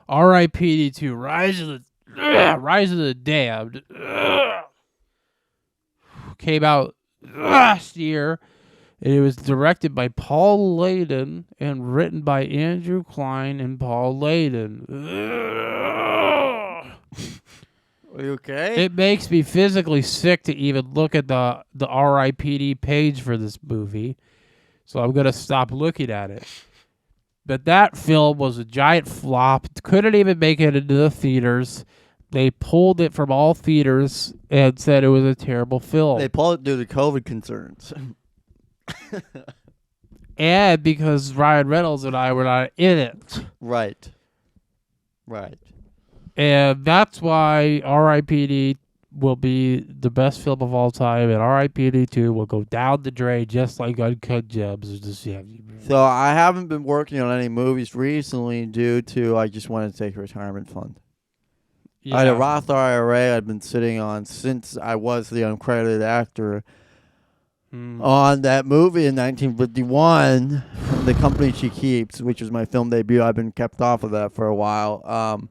R.I.P.D. 2, Rise of the Damned. Ugh. Came out last year. It was directed by Paul Layden and written by Andrew Klein and Paul Layden. Are you okay? It makes me physically sick to even look at the R.I.P.D. page for this movie, so I'm going to stop looking at it. But that film was a giant flop. Couldn't even make it into the theaters. They pulled it from all theaters and said it was a terrible film. They pulled it due to COVID concerns. And because Ryan Reynolds and I were not in it. Right. And that's why R.I.P.D. will be the best film of all time, and R.I.P.D. 2 will go down the drain just like Uncut Gems. So I haven't been working on any movies recently due to I just wanted to take a retirement fund. Yeah. I had a Roth IRA I've been sitting on since I was the uncredited actor on that movie in 1951, The Company She Keeps, which was my film debut. I've been kept off of that for a while.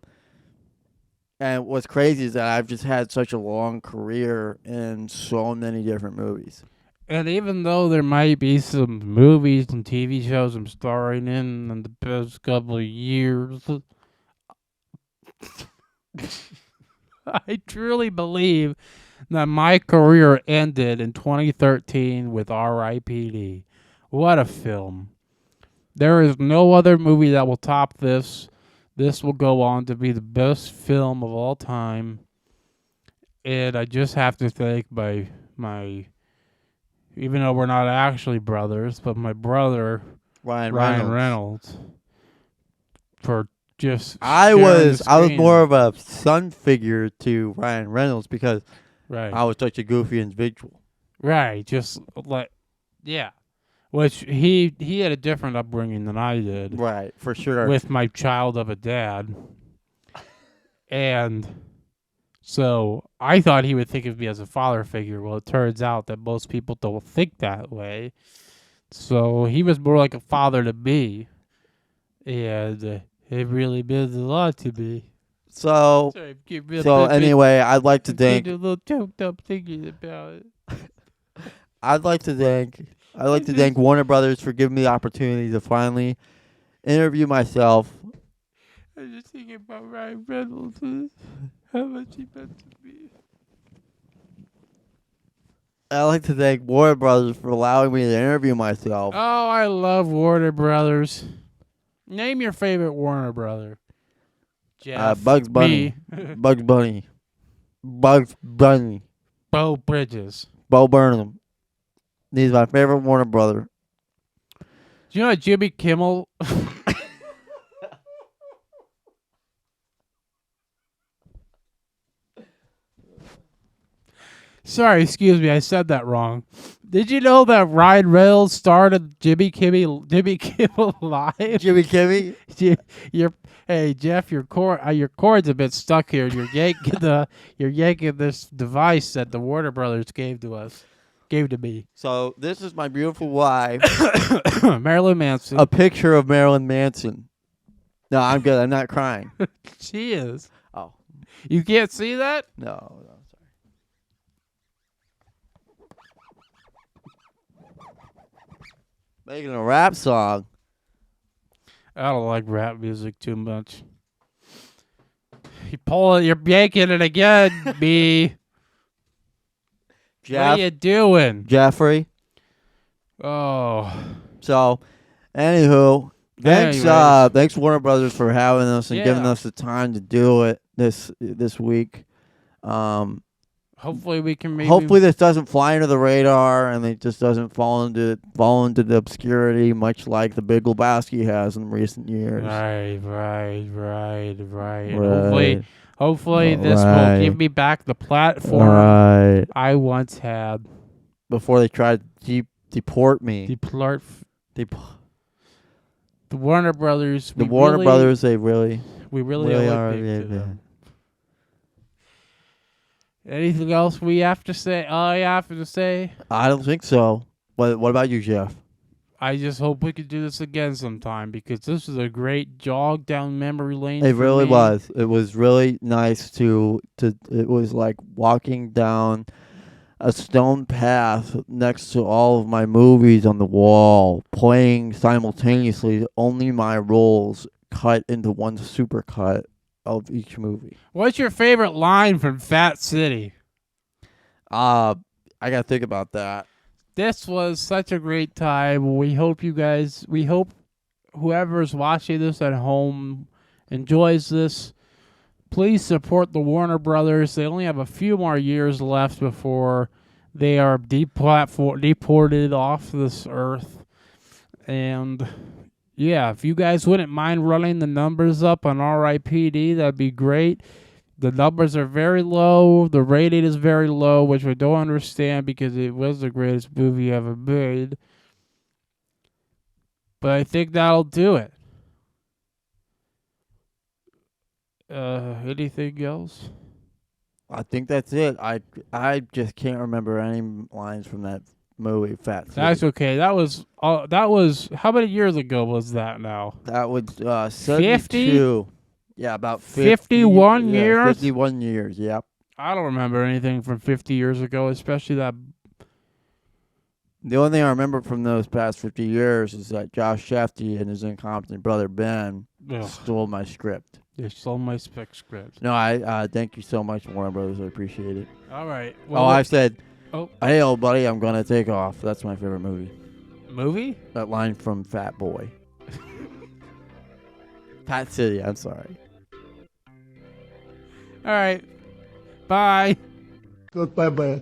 And what's crazy is that I've just had such a long career in so many different movies. And even though there might be some movies and TV shows I'm starring in the past couple of years, I truly believe that my career ended in 2013 with R.I.P.D. What a film. There is no other movie that will top this. This will go on to be the best film of all time. And I just have to thank my even though we're not actually brothers, but my brother, Ryan Reynolds, for just I was more of a son figure to Ryan Reynolds because I was such a goofy individual. Right, just like, yeah. Which he had a different upbringing than I did. Right, for sure. With my child of a dad. And so I thought he would think of me as a father figure. Well, it turns out that most people don't think that way. So he was more like a father to me. And It really means a lot to me. So Sorry, get real so quick. anyway, I'd like to I'm thank getting a little choked up thinking about it. I'd like to thank Warner Brothers for giving me the opportunity to finally interview myself. I'm just thinking about Ryan Reynolds and how much he meant to me. I'd like to thank Warner Brothers for allowing me to interview myself. Oh, I love Warner Brothers. Name your favorite Warner brother. Jeff. Bugs Bunny. Me. Bugs Bunny. Bugs Bunny. Bo Bridges. Bo Burnham. He's my favorite Warner brother. Do you know what Jimmy Kimmel? Sorry, excuse me, I said that wrong. Did you know that Ryan Reynolds started Jimmy Kimmel Live? Jimmy Kimmy? Hey Jeff, your cord's a bit stuck here. You're yanking this device that the Warner Brothers gave to me. So this is my beautiful wife. Marilyn Manson. A picture of Marilyn Manson. No, I'm good. I'm not crying. She is. Oh. You can't see that? No, sorry. Making a rap song. I don't like rap music too much. You're yanking it again, B. What are you doing? Jeffrey. Oh. So, anywho, Anyways. thanks Warner Brothers for having us and giving Yeah. us the time to do it this week. Hopefully we can maybe. Hopefully this doesn't fly under the radar and it just doesn't fall into the obscurity, much like the Big Lebowski has in recent years. Right. And hopefully this will give me back the platform Right. I once had. Before they tried to deport me. The Warner Brothers. The Warner Brothers, they really are are. big Yeah, to them. Anything else we have to say? I have to say. I don't think so. What about you, Jeff? I just hope we could do this again sometime because this is a great jog down memory lane. It for really me. was. It was really nice to. It was like walking down a stone path next to all of my movies on the wall, playing simultaneously only my roles cut into one supercut of each movie. What's your favorite line from Fat City? I gotta think about that. This was such a great time. We hope whoever's watching this at home enjoys this. Please support the Warner Brothers. They only have a few more years left before they are deported off this earth. And yeah, if you guys wouldn't mind running the numbers up on RIPD, that'd be great. The numbers are very low. The rating is very low, which we don't understand because it was the greatest movie ever made. But I think that'll do it. Anything else? I think that's it. I just can't remember any lines from that movie, Fat City. That's okay. That was how many years ago was that now? That was 50? 72. Yeah, about 51 yeah, years? 51 years, yep. I don't remember anything from 50 years ago, especially that. The only thing I remember from those past 50 years is that Josh Shefty and his incompetent brother Ben stole my script. They stole my spec script. No, I thank you so much, Warner Brothers. I appreciate it. All right. I said, Oh. Hey, old buddy, I'm going to take off. That's my favorite movie. Movie? That line from Fat Boy. Fat City, I'm sorry. All right. Bye. Goodbye, bye.